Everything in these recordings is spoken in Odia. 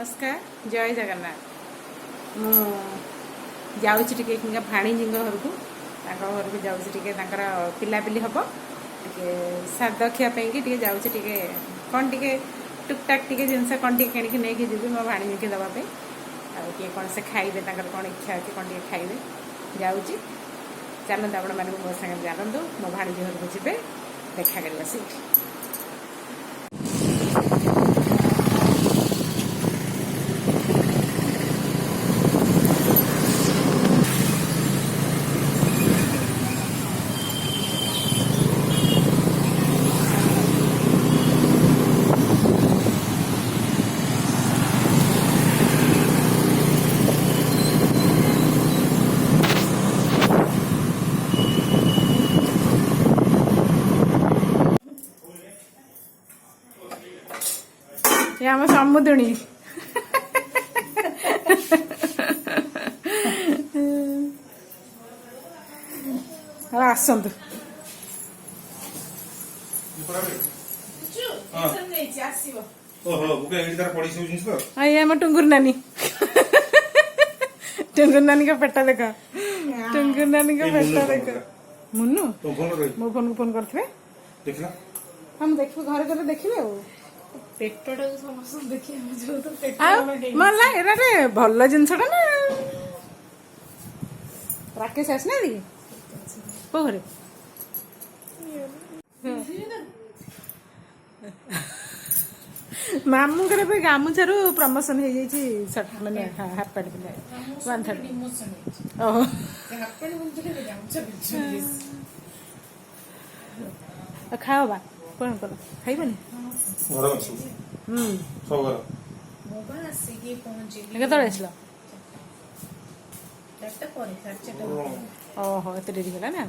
नमस्कार जय जगन्नाथ मु जाऊँगी टिके भाणीजी घर को घर को जाऊँगी पिलापिली हम टे साद खायापी टे जाऊँगी टे कौन टे टुकटाक टे जिनस कौन टे कि नहीं जी मो भाणीजी की दवापी आगे कौन से खाइबे कौन इच्छा अच्छी कौन टे खाइबे जाऊँगी चलते आपण मैंने मो सागे जानतु मो भाणीजी घर को जी देखा करवा सी आम समुदुणी आसतु आम टुंगुर नानी टुंगुर नानी का पेटा देख टुंगुर नानी का पेटा देख मुन्नू मो फोन को फोन करते हम देखिए घर घर देखिए भल जिनसटा ना राकेश आसना पोखरे मामू गामुचारू प्रमोशन हो जाए माने हाफ पैंट पिंधा ओहो खाओ बा कौन कल खाइबनी केतବେଳେ ଆସିଲ ଓହୋ ଏତେ ଡେରି ହେଲା ନା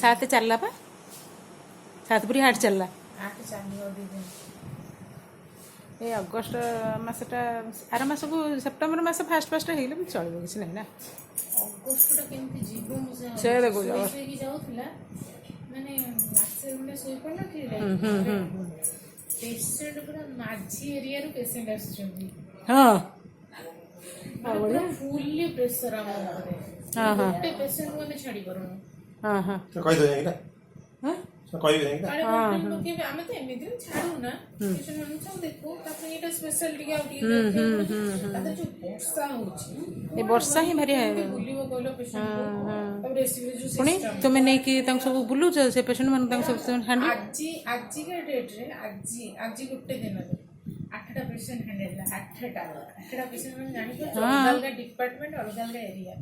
सात चलला पा सात पूरी हाट चलला ए अगस्ट मसटा आर मास को सेप्टेम्बर मास फास्ट फास्ट हेले भी चलिबो किछ नै ना अगस्टटा केमति जीवो मुसे से देखो जाओ की जाउथिला माने मासे मुंडे सोई पड़ला कि पेशेंट पूरा माझी एरिया रो पेशेंट आछथि हां पूरा फुल्ली प्रेशर आ करे हां हां गोटे पेशेंट को मैं छाडी करूं हां हां तो कहि देंगे हां कहि देंगे अरे हम तो एमनी दिन छाडू ना पेशेंट मन सब देखो तापर एटा स्पेशल टिका तापर जो वर्षा होची ए वर्षा ही भारी है बुलिबो कहलो पेशेंट को तब रेसिपी जो पुणी तुम नहीं कि तंग सब बुलु से पेशेंट मन तंग सब हैंडल आज के डेट रे आज गुटे दिन रे 8टा पेशेंट हैंडल 8टा पेशेंट मन जानि को अलग डिपार्टमेंट अलग एरिया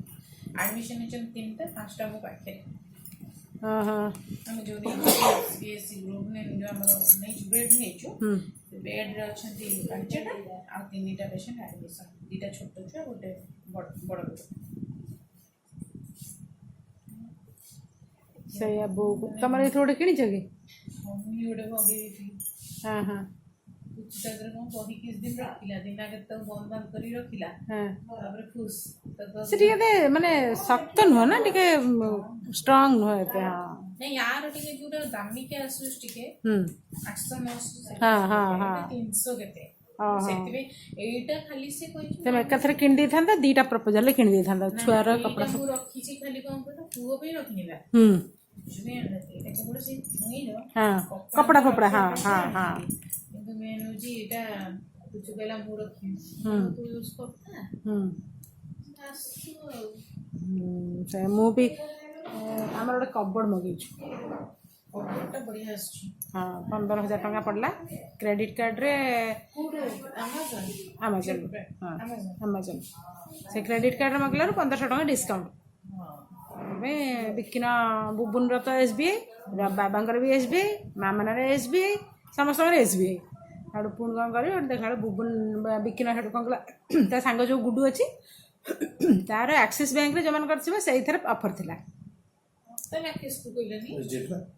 एडमिशन ने 3टा 5टा मो पाखे हां हां हम जो सीएससी ग्रुप ने जो हमरो नहीं बेड नेचो बेड रे अछंती 5टा आ 3टा पेशेंट एडमिशन 2टा छोट छुआ गोटे बड़ सही अब तमरे थोड़े किनी जगे हम योडे भगे थी हां हां कुछ तगर को बही किस दिन रखिला दिन आगे तो बंद बंद करी रखिला हां तापर खुश से टिके माने शक्त न ना टिके स्ट्रांग न होते हां नहीं यार टिके जोटा दामी के आसुस टिके 800 900 हां हां हां 300 केते सेति में एटा खाली से कोई ते मैं कथरे किन दी थांदा दीटा प्रपोजल किन दी थांदा छुआर कपड़ा सब रखी छी खाली कोन को पुओ पे रखनिला जुमे एटा केवल से छुई लो हां कपड़ा फपड़ा हां हां हां किंतु मेनू जी एटा कुछ बेला मु रखी तो यूज करता से मु भी हमर ओटे कबोर्ड मगै छु कबोर्डटा बढ़िया आछि हां 15000 टका पड़ला क्रेडिट कार्ड रे अमेज़न हां अमेज़न से क्रेडिट कार्ड रे मगला 1500 टका डिस्काउंट में बिकिना बुबुन रो तो एसबीआई बाबांकर भी एसबीआई मामना रे एसबीआई समस्त रे एसबीआई आडू पुन कौन कर देखा बुबुन बिकिना हेटू कौन कला सांग जो गुडू अच्छी तार एक्सिस बैंक रे जमान कर से ऑफर थिला तो राकेश को कहलेनी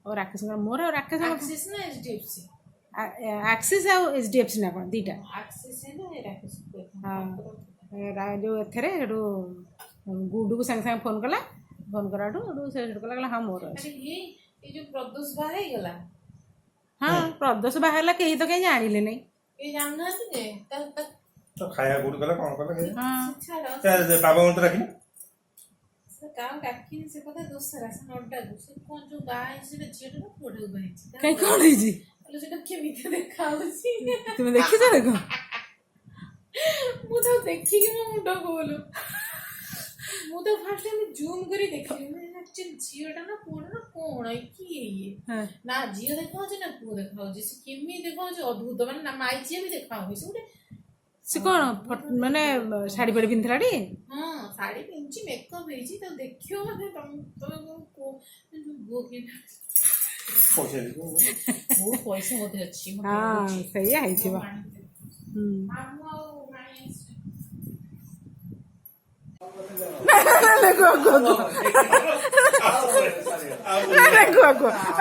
और राकेश मोर और राकेश एक्सिस ना एचडीएफसी एक्सिस आ एचडीएफसी ना कोन दीटा एक्सिस है ना राकेश को हां ଯେଉଁ ଏଥିରେ ସେଠୁ ଗୁଡ଼ୁକୁ ସାଙ୍ଗେ ସାଙ୍ଗେ ଫୋନ୍ କଲା। ଫୋନ୍ କଲାଠୁ ସେଠୁ କହିଲା ହଁ ମୋର ଅଛି। ଆରେ ଏଇ ଯୋଉ ପ୍ରଦୋଷ ବାହା ହେଇଗଲା ହଁ ପ୍ରଦୋଷ ବାହାରିଲା କେହି ତ କେହି ଜାଣିଲେ ନାହିଁ। କେହି ଜାଣିନାହାନ୍ତି ଯେ ତ ଖାଇବା କୋଉଠି କଲେ କଣ କଲେ ଛାଡ ବାବା ମନ୍ତ୍ର ଡାକିନି ସେ କାହାକୁ ଡାକିନି ସେ କଥା ଦୋଷରା ସେ ନଡାକୁ ସେ କଣ ଯୋଉ ବାହା ହେଇଛି ସେଟା ଝିଅଟା ନା ପୁଅଟାକୁ ବାହା ହେଇଛି କାହିଁ କ'ଣ ହେଇଛି ସେଟା କେମିତି ଦେଖା ହଉଛି ତୁମେ ଦେଖିଛ ଦେଖ? ମୁଁ ତ ଦେଖିକି ମୋ ମୁଣ୍ଡ ଗୋଲ। ମୁଁ ତ ଫାଷ୍ଟ ଜୁମ୍ କରି ଦେଖିଲି ଝିଅଟା ନା ପୁଅଟା ନା କଣ କିଏ ଇଏ ନା ଝିଅ ଦେଖାଉଛି ନା ପୁଅ ଦେଖାଉଛି ସେ କେମିତି ଦେଖାଉଛି ଅଦ୍ଭୁତ ମାନେ ନା ମାଇ ଝିଅ ବି ଦେଖାଉଛି ସେ ଗୋଟେ ସେ କ'ଣ ମାନେ ଶାଢ଼ୀ ଫାଢ଼ୀ ପିନ୍ଧିଥିଲା ଟି? ହଁ ଶାଢ଼ୀ ପିନ୍ଧିଛି ମେକଅପ୍ ହେଇଛି ତାକୁ ଦେଖିବ ମାନେ ତମେ ବହୁତ ପଇସା ମଧ୍ୟ ଅଛି ହଁ ସେଇଆ ହେଇଥିବ।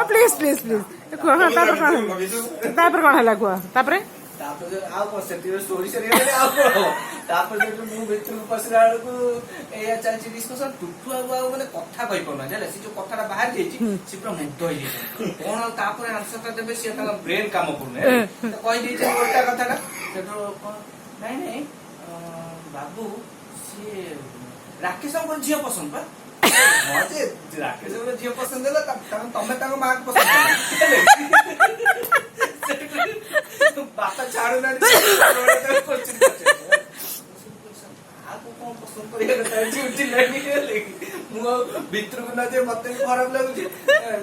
ପ୍ଲିଜ ପ୍ଲିଜ ପ୍ଲିଜ କୁହ। ହଁ ତାପରେ କ'ଣ ହେଲା କୁହ? ତାପରେ ଆଉ କଣ ସେତିକି ଷ୍ଟୋରି ସରିଗଲେ ଆଉ କଣ ହବ? ତାପରେ ମୁଁ ଭିତରକୁ ପଶିଲା ବେଳକୁ ଏଇଆ ଚାଲିଛି ଡିସ୍କସନ। ଟୁଟୁ ଆଉ ମାନେ କଥା କହିପାରୁନାହାନ୍ତି ହେଲା। ସେ ଯୋଉ କଥାଟା ବାହାରି ଯାଇଛି ସେ ପୁରା ମୁଗ୍ଧ ହେଇଯାଇଛି। କଣ ଆଉ ତାପରେ ଆନ୍ସରଟା ଦେବେ ସିଏ ତାଙ୍କ ବ୍ରେନ କାମ କରୁନି। କହିଦେଇଛି ଗୋଟା କଥାଟା ସେଠୁ କଣ ନାଇଁ ନାଇଁ ବାବୁ ସିଏ ରାକେଶଙ୍କର ଝିଅ ପସନ୍ଦ ପା। ହଁ ଯେ ରାକେଶଙ୍କର ଝିଅ ପସନ୍ଦ ହେଲା ତମେ ତାଙ୍କ ମାକୁ ପସନ୍ଦ ବାପା ଛାଡୁନାହାନ୍ତି କଣ ପସନ୍ଦ କରିବା କଥା ଉଠିଲାଣି। ମୁଁ ଆଉ ଭିତରକୁ ନ ଯାଇ ମତେ ବି ଖରାପ ଲାଗୁଛି।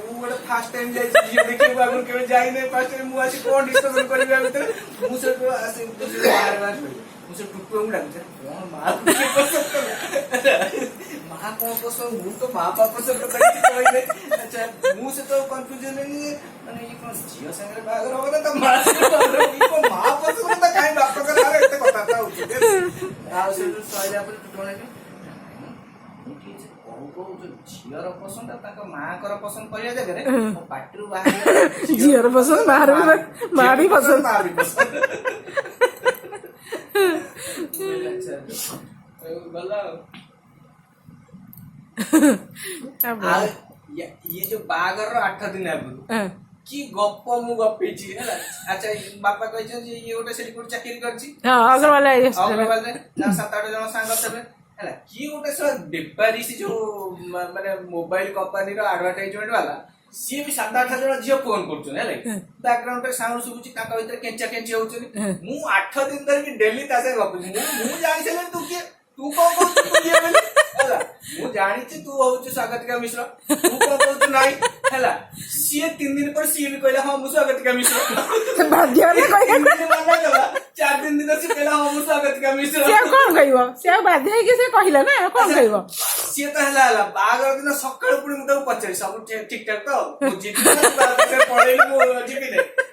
ମୁଁ ଗୋଟେ ଫାଷ୍ଟ ଟାଇମ ଯାଇଛି ଝିଅ ଦେଖିବାକୁ ଆଗରୁ କେବେ ଯାଇନାହିଁ। ଫାଷ୍ଟ ଟାଇମ ମୁଁ ଆସି କଣ ଡିସ୍କସନ କରିବି ଆ ଭିତରେ ମୁଁ ସେଠୁ ଆସି ମୁଁ ସେ ଟୁକୁଙ୍କୁ ଡାକୁଛି କଣ ମା ପସନ୍ଦ କଲା ମା କଣ ପସନ୍ଦ ମୁଁ ତ ମା ବାପା ପସନ୍ଦ କହିଲେ। ଆଚ୍ଛା ମୁଁ ସେ ତ କନଫ୍ୟୁଜନ ହେଲି ମାନେ ଇଏ କଣ ଝିଅ ସାଙ୍ଗରେ ବାହାଘର ହବ ନା ତା ମା ମା ପସନ୍ଦ ତା କାହିଁ ବାପା କଲା ଏତେ କଥାବାର୍ତ୍ତା ହଉଛି। ଆଉ ସେଠୁ ସରିଲା ପରେ ଟୁଟୁ କହୁ ଝିଅର ପସନ୍ଦ ଆଉ ତାଙ୍କ ମାଙ୍କର ପସନ୍ଦ କରିବା ଜାଗାରେ ପାଟିରୁ ବାହାରିଲା ଝିଅର ପସନ୍ଦ ମା ବି ପସନ୍ଦ। ଗଲା ଆଉ ଇଏ ଯୋଉ ବାହାଘରର 8 ଦିନ ଆଗରୁ କି ଗପ ମୁଁ ଗପିଛି ହେଲା। ଆଚ୍ଛା ବାପା କହିଛନ୍ତି ଇଏ ଗୋଟେ ସେଠି କୋଉଠି ଚାକିରି କରିଛି ଅଗ୍ରୱାଲରେ 7-8 ଜଣ ସାଙ୍ଗ ଥିବେ ହେଲା। କିଏ ଗୋଟେ ବେପାରୀ ସେ ଯୋଉ ମାନେ ମୋବାଇଲ କମ୍ପାନୀର ଆଡଭର୍ଟାଇଜମେଣ୍ଟ ବାଲା ସିଏ ବି 7-8 ଜଣ ଝିଅ ଫୋନ କରୁଛନ୍ତି ହେଲା। ବ୍ୟାକଗ୍ରାଉଣ୍ଡରେ ସାଉଣ୍ଡ ଶୁଭୁଛି ତାଙ୍କ ଭିତରେ କେଞ୍ଚା କେଞ୍ଚି ହଉଛନ୍ତି। ମୁଁ 8 ଦିନ ଧରିକି ଡେଲି ତା ସାଙ୍ଗେ ଗପୁଛି। ମୁଁ ଜାଣି ସାରିଲିଣି ତୁ କିଏ ତୁ କଣ କହୁଛୁ ତୁ କିଏ ବୋଲି ହେଲା। ମୁଁ ଜାଣିଛି ତୁ ହଉଛୁ ସ୍ୱାଗତିକା ମିଶ୍ର ତୁ କଣ କହୁଛୁ ନାଇଁ ହେଲା। ସିଏ 3 ଦିନ ପରେ ସିଏ ବି କହିଲା ହଁ ମୁଁ ସ୍ୱାଗତିକା ମିଶ୍ର। 4 ଦିନ ସେ କହିଲା ହଁ ମୁଁ ସ୍ୱାଗତିକା ମିଶ୍ର। କଣ କହିବ ସେ ଆଉ ବାଧ୍ୟ ହେଇକି ସେ କହିଲା ନା କଣ କହିବ। ସିଏ ତ ହେଲା ବାହାଘର ଦିନ ସକାଳୁ ପୁଣି ମୁଁ ତାକୁ ପଚାରି ସବୁ ଠିକ ଠାକ ତ ମୁଁ ଯିବି ପଳେଇଲି ମୁଁ ଯିବି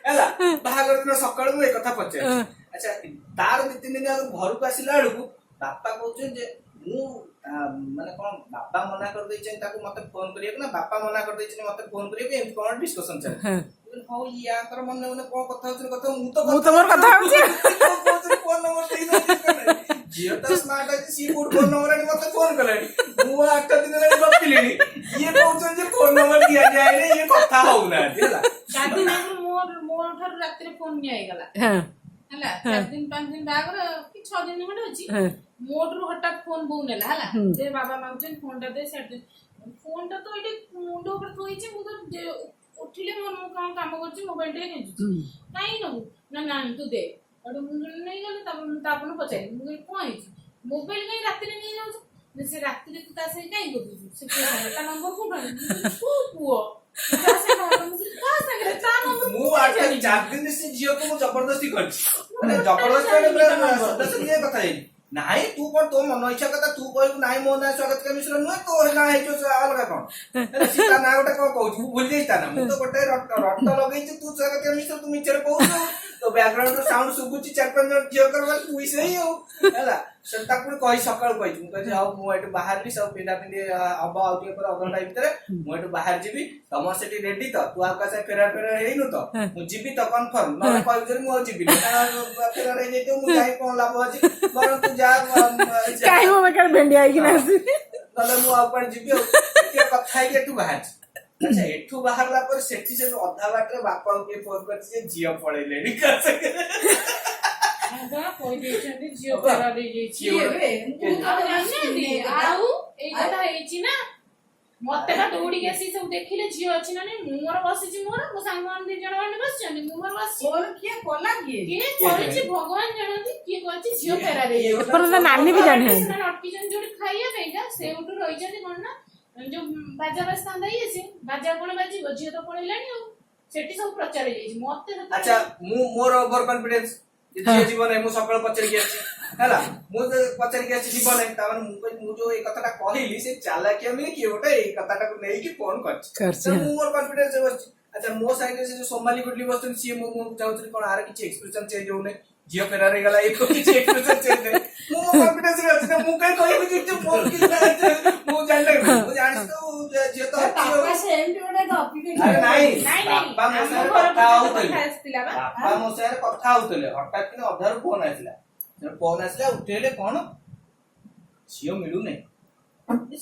ହେଲା। ବାହାଘର ଦିନ ସକାଳୁ ମୁଁ ଏ କଥା ପଚାରି। ଆଚ୍ଛା ତାର 2-3 ଦିନ ଆଗରୁ ଘରକୁ ଆସିଲା ବେଳକୁ ବାପା କହୁଛନ୍ତି ଯେ ମୁଁ ମାନେ କଣ ବାପା ମନା କରିଦେଇଛନ୍ତି ତାକୁ ମତେ ଫୋନ କରିବାକୁ ନା ବାପା ମନା କରିଦେଇଛନ୍ତି ମତେ ଫୋନ କରିବାକୁ ଏମିତି କଣ ଡିସ୍କସନ ଚାଲିଛି। ହଉ ୟାଙ୍କର ମନେ ମନେ କଣ କଥା ହଉଛନ୍ତି କଥା ମୁଁ ତ ମୋର କଥା ହଉଛି ଫୋନ ନମ୍ବର ଝିଅ ତ ସ୍ମାର୍ଟ ଅଛି ସିଏ କୋଉଠି ଫୋନ ନମ୍ବର ଆଣି ମତେ ଫୋନ କଲାଣି। ମୁଁ 8 ଦିନ ହେଲାଣି ଗପିଲିଣି ଇଏ କହୁଛନ୍ତି ଯେ ଫୋନ ନମ୍ବର ଦିଆଯାଏନି ଇଏ କଥା ହଉନାହାନ୍ତି ହେଲା। 4 ଦିନ ଆଗରୁ ମୋ ଠାରୁ ରାତିରେ ଫୋନ ନିଆହେଇଗଲା ହେଲା। 4 ଦିନ 5 ଦିନ ବାହାଘର କି 6 ଦିନ ଖଣ୍ଡେ ଅଛି ମୋଠୁ ହଠାତ୍ ଫୋନ ବୋଉ ନେଲା ହେଲା। ଯେ ବାବା ମାଗୁଛନ୍ତି ଫୋନଟା ଦେ ଫୋନଟା ତ ଏଇଠି ମୁଣ୍ଡ ଉପରେ ଥୋଇଛି ମୁଁ ତ ଉଠିଲେ ମୁଁ କଣ କାମ କରୁଛି ମୋବାଇଲ ଟେ ଖେଞ୍ଚୁଛି କାହିଁ ନବୁ ନା ନାଇଁ ତୁ ଦେ ମୁଁ ନେଇଗଲି। ତାପରେ ମୁଁ ତାପରେ ପଚାରି ମୁଁ କହିଲି କଣ ହେଇଛି ମୋବାଇଲ କାହିଁ ରାତିରେ ନେଇଯାଉଛୁ ସେ ରାତିରେ ତୁ ତା ସାଙ୍ଗେ କାହିଁ କରୁଛୁ ସେ ପୁଅ ସାଙ୍ଗେ ତା ନମ୍ବର କୋଉଠୁ ଆଣିଛୁ ପୁଅ ମୁଁ 4 ଦିନ ସେ ଝିଅକୁ ମୁଁ ଜବରଦସ୍ତି କରିଛି ଜବରଦସ୍ତି କଥା ହେଇଛି। ନାଇଁ ତୁ କଣ ତୋ ମନ ଇଚ୍ଛା କଥା ତୁ କହିବୁ ନାଇଁ ମୋ ନାଁ ସ୍ୱାଗତିକା ମିଶ୍ର ନୁହେଁ ତୋ ନାଁ ହେଇଯିବ ଅଲଗା କଣ ତା ନାଁ ଗୋଟେ କଣ କହୁଛୁ ମୁଁ ଭୁଲି ଯାଇଛି ତା ନା ମୁଁ ତ ଗୋଟେ ରଟ ଲଗେଇଛି ତୁ ସ୍ୱାଗତିକା ମିଶ୍ର ତୁ ମିଛରେ କହୁଛୁ ତୋ ବ୍ୟାକଗ୍ରାଉଣ୍ଡ ସାଉଣ୍ଡ ଶୁଭୁଛି 4-5 ଜଣ ଝିଅଙ୍କର ତୁ ସେଇ ଆଉ ହେଲା। ସେ ତାକୁ କହି ସକାଳୁ କହିଛି ମୁଁ କହିଛି ଆଉ ମୁଁ ଏଠୁ ବାହାରିବି ସବୁ ପିନ୍ଧା ପିନ୍ଧି ହବ ଆଉ ଟିକେ ପରେ ଅଧଘଣ୍ଟା ଭିତରେ ମୁଁ ଏଠୁ ବାହାରି ଯିବି ତମର ସେଠି ରେଡି ତ ତୁ ଆଉ କାହା ଫେରାର ହେଇନୁ ତ ମୁଁ ଯିବି ତ କନଫର୍ମ ନହେଲେ କହିବି ମୁଁ ଆଉ ଯିବିନି ଫେରାର ହେଇଯାଇଥିବ ମୁଁ ଯାଇ କଣ ଲାଭ ଅଛି ବରଂ ତୁ ଯା ଭେଣ୍ଡି ହେଇକିନା ନହେଲେ ମୁଁ ଆଉ କୁଆଡେ ଯିବି ଆଉ ଟିକେ କଥା ହେଇକି ଏଠୁ ବାହାରିଛି। ଆଚ୍ଛା ଏଠୁ ବାହାରିଲା ପରେ ସେଠି ସେ ଅଧା ବାଟରେ ବାପାଙ୍କୁ କିଏ ଫୋନ କରିଛି ଯେ ଝିଅ ପଳେଇଲେଣି କହିଦେଇଛନ୍ତି ଝିଅ ଫେରାର ହେଇଯାଇଛି ଆଉ ଏଇ କଥା ହେଇଛି ନା ମତେ ବା ଦୌଡ଼ିକି ଆସି ସବୁ ଦେଖିଲେ ଝିଅ ଅଛି ନା ନାଇଁ ମୁଁ ମୋର ବସିଛି ମୋର ମୋ ସାଙ୍ଗମାନେ 2 ଜଣ ମାନେ ବସିଛନ୍ତି ମୁଁ ମୋର ବସିଛି କିଏ କରିଛି ଭଗବାନ ଜାଣନ୍ତି କିଏ କରିଛି ଝିଅ ଫେରାର ହେଇଯାଇଛି ନାନୀ ବି ଜାଣିନାହାନ୍ତି ସେମାନେ ଅଟକିଛନ୍ତି ଯୋଉଠି ଖାଇବା ପାଇଁକା ସେଇଠୁ ରହିଛନ୍ତି କଣ ନା ଯୋଉ ବାଜା ବାଜିଥାନ୍ତା ଇଏ ସେ ବାଜା କଣ ବାଜିବ ଝିଅ ତ ପଳେଇଲାଣି ଆଉ ସେଠି ସବୁ ପ୍ରଚାର ହେଇଯାଇଛି ମତେ ଆଚ୍ଛା ମୁଁ ମୋର ଓଭର କନଫିଡେନ୍ସ ଝିଅ ଯିବ ନାହିଁ ମୁଁ ସକାଳୁ ପଚାରିକି ଆସିଛି ହେଲା ମୁଁ ପଚାରିକି ଆସିଛି ଯିବ ନାହିଁ ତାମାନେ ମୁଁ ଯୋଉ ଏଇ କଥାଟା କହିଲି ସେ ଚାଲାକିଆ ନୁହେଁ କିଏ ଗୋଟେ ଏଇ କଥାଟାକୁ ନେଇକି ଫୋନ କରିଛି ମୁଁ ମୋର କନଫିଡେନ୍ସ ବସିଛି। ଆଚ୍ଛା ମୋ ସାଇଡରେ ସେ ଯୋଉ ସୋମାଲି ଗୁଡଲି ବସୁଛନ୍ତି ସିଏ ମୋ ଚାହୁଁଛନ୍ତି କଣ ଆର କିଛି ଏକ୍ସପ୍ରେସନ ଚେଞ୍ଜ ହଉନି ଝିଅ ଫେରାର ହେଇଗଲା ଏ କିଛି ଏକ୍ସପ୍ରେସନ ଚେଞ୍ଜ ନାହିଁ ମୁଁ ମୋ କନଫିଡେନ୍ସରେ ଅଛି ନା ମୁଁ କାଇଁ କହିବି ଯେ ମୋର କିଛି ମୁଁ ଜାଣିଲି ମୁଁ ଜାଣିଛି ତ ଝିଅ ତ ଅଛି ନାଇଁ ବାପା ମୋ ସାଙ୍ଗରେ କଥା ହଉଥିଲେ ହଠାତ୍ କିନା ଅଧାରୁ ଫୋନ ଆସିଲା ଉଠେଇଲେ କଣ ଝିଅ ମିଳୁନାହିଁ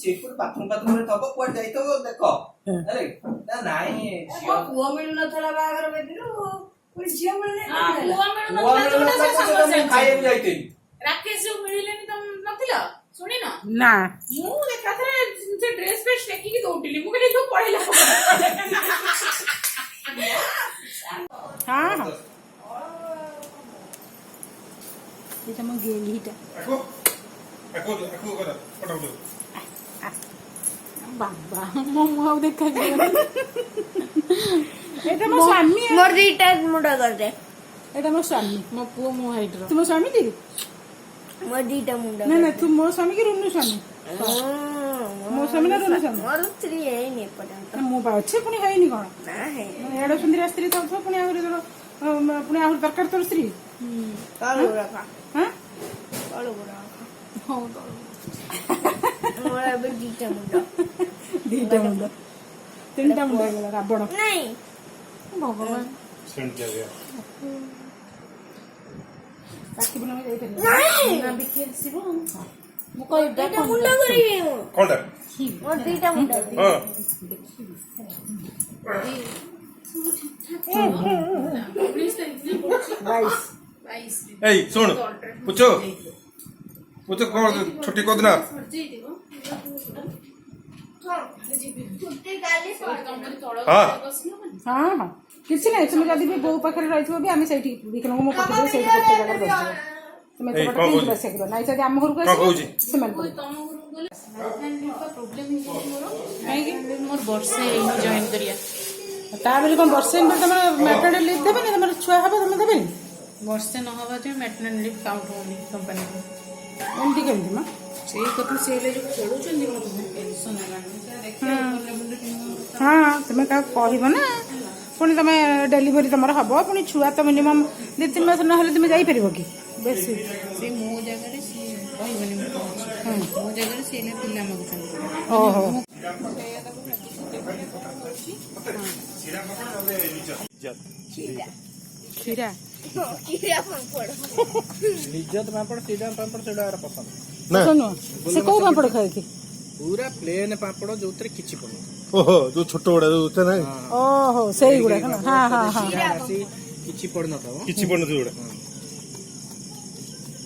ସେଇଠୁ ବାଥରୁମ ଥବ କୁଆଡେ ଯାଇଥିବ ଦେଖ ନାଇଁ ପୁଅ ମିଳୁନଥିଲା ବାହାଘର ବେଦିରୁ ଝିଅ ଖାଇବାକୁ ଯାଇଥିଲି ରାକେଶ ଯୋଉ ମିଳିଲେନି ତମ ନଥିଲ ଶୁଣିନ ନା ମୁଁ ଏକାଥରେ ସେ ଡ୍ରେସ ଫ୍ରେସ ଟେକିକି ଦୌଡ଼ିଲି ମୁଁ କହିଲି ତୁ ପଳେଇଲା ହଁ ହଁ এটা ମୋ ଗେଲିଟା ବାବା ମୋ ମୁହଁ ଦେଖାଯିବ ଏଇଟା ମୋ ସ୍ୱାମୀ ମୋର 2ଟା ମୁଣ୍ଡ କରିଦେ ଏଇଟା ମୋ ସ୍ୱାମୀ ମୋ ପୁଅ ମୋ ହାଇଟର ତୁ ମୋ ସ୍ୱାମୀ ଟି ମୋର 2ଟା ମୁଣ୍ଡ ନା ନା ତୁ ମୋ ସ୍ୱାମୀ କି ରୁନୁ ସ୍ୱାମୀ ମୋ ସ୍ୱାମୀ ନା ରୁନୁ ସ୍ୱାମୀ ମୋର ସ୍ତ୍ରୀ ହେଇନି ଏପର୍ଯ୍ୟନ୍ତ ମୁଁ ବା ଅଛି ପୁଣି ହେଇନି କଣ ନା ହେଇନି ଏଡ ସୁନ୍ଦର ସ୍ତ୍ରୀ ଥାଉଥିବ ପୁଣି ଆହୁରି ପୁଣି ଆହୁରି ଦରକାର ତୋର ସ୍ତ୍ରୀ ତଳୁ ରଖ ହଁ ତଳୁ ରଖ ହଉ ମୋର ଏବେ 2ଟା ମୁଣ୍ଡ 2ଟା ମୁଣ୍ଡ 3ଟା ମୁଣ୍ଡ ହେଇଗଲା ରାବଣ ନାଇଁ ଭଗବାନ ସେମିତି ଆଜ୍ଞା ରାକ୍ଷୀ ପୂର୍ଣ୍ଣିମା ଯାଇପାରିବ ନାଇଁ ନା ବିକି ଆସିବ ମୁଁ ମୋର 2ଟା ମୁଣ୍ଡ କରିବି ମୁଁ କଣଟା ମୋର 2ଟା ମୁଣ୍ଡ ହଁ ଏଇ ଶୁଣ ପୁଛୁ କଣ ଛୁଟି କରିଦିନ ହଁ ହଁ ହଁ କିଛି ନାହିଁ ତୁମେ ଯଦି ବି ବୋଉ ପାଖରେ ରହିଥିବ ବି ଆମେ ସେଇଠି ବିକ୍ରମଙ୍କୁ ମୁଁ ପଠେଇଦେବି ସେଇଠି ଗୋଟେ ଜାଗାରେ ବସିଯିବ ତୁମେ ଏତେ ବାଟ କେମିତି ବସିଯିବ ନାଇଁ ଯଦି ଆମ ଘରକୁ ଆସିବ ସେମାନେ କାହିଁକି ମୋର ବର୍ଷେ ହେଇନି ଜଏନ୍ କରିବା ତା ବୋଲି କ'ଣ ବର୍ଷେ ତମର ମ୍ୟାଟର୍ନିଟି ଲିଭ୍ ଦେବେନି ତମର ଛୁଆ ହେବ ତମେ ଦେବେନି ବର୍ଷେ ନ ହବା ଯେ ମ୍ୟାଟର୍ନିଟି ଲିଭ୍ କାଉଣ୍ଟ ହଉନି କମ୍ପାନୀକୁ ଏମିତି କେମିତି ମା ସେଇ କଥା ସେ ହେଲେ ଯୋଉ ଖେଳୁଛନ୍ତି ମୋତେ ଟେନସନ୍ ହଁ ତୁମେ କାହାକୁ କହିବ ନା ପୁଣି ତମେ ଡେଲିଭରି ତମର ହବ ପୁଣି ଛୁଆ ତ ମିନିମମ୍ 2-3 ମାସ ନହେଲେ ତୁମେ ଯାଇପାରିବ କି ବେଶୀ ସେ ମୋ ଜାଗାରେ ସିଏ କହିବନି ମୁଁ କହୁଛି ମୋ ଜାଗାରେ ସିଏ ହେଲେ ପିଲା ମାଗୁଛନ୍ତି ଓହୋ କ୍ଷୀରା ସେ କୋଉ ପାମ୍ପଡ଼ ଖାଏ କି पूरा प्लेन पापड़ जो किछि पड़ो ओहो जो छोट बड़ा जो नहीं ओहो सही गुड़ा हाँ हाँ हाँ किछि पड़ न था किछि पड़ न जोड़ा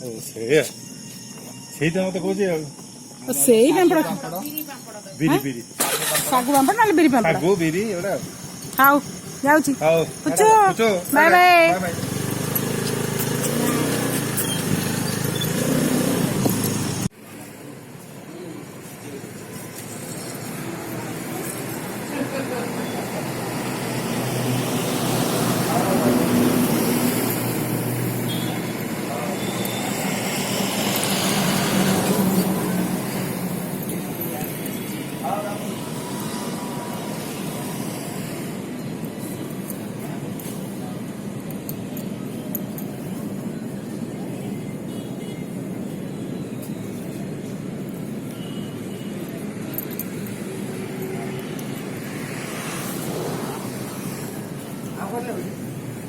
ओ सेही तो मते कहूची सेही पाम्पड़ बिरी बिरी सागु पाम्पड़ ना बिरी पाम्पड़ सागु बिरी एडा हाउ जाउची हाउ पुचो बाय बाय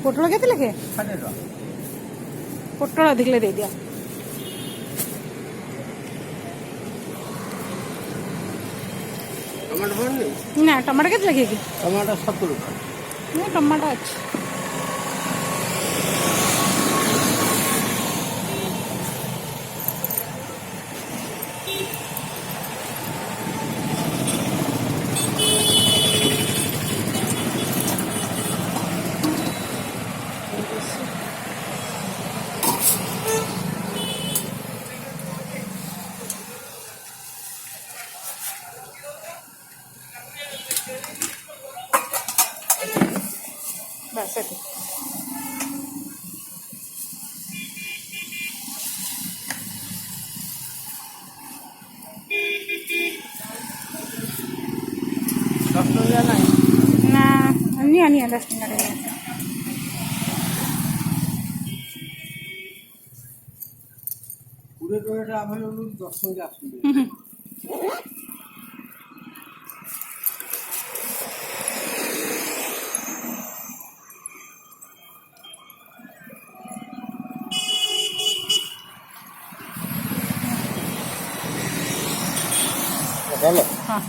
ପୋଟଳ କେତେ ଲେଖେ? 60 ଟଙ୍କା। ପୋଟଳ ଅଧିକ କିଲୋ ଦେଇଦିଅ। ଟମାଟୋ ପଡୁନି? ନା ଟମାଟୋ କେତେ ଲେଖେ କି? ଟମାଟୋ 70 ଟଙ୍କା। ନା ଟମାଟୋ ଅଛି। बस एतिକି। ନା ନିଅ ନିଅ 10 ଟଙ୍କାରେ ନିଅ। 20 ଟଙ୍କା ଆଭେଲେବଲ୍ 10 ଟଙ୍କା ଆସୁନି। ଭଲ। ହଁ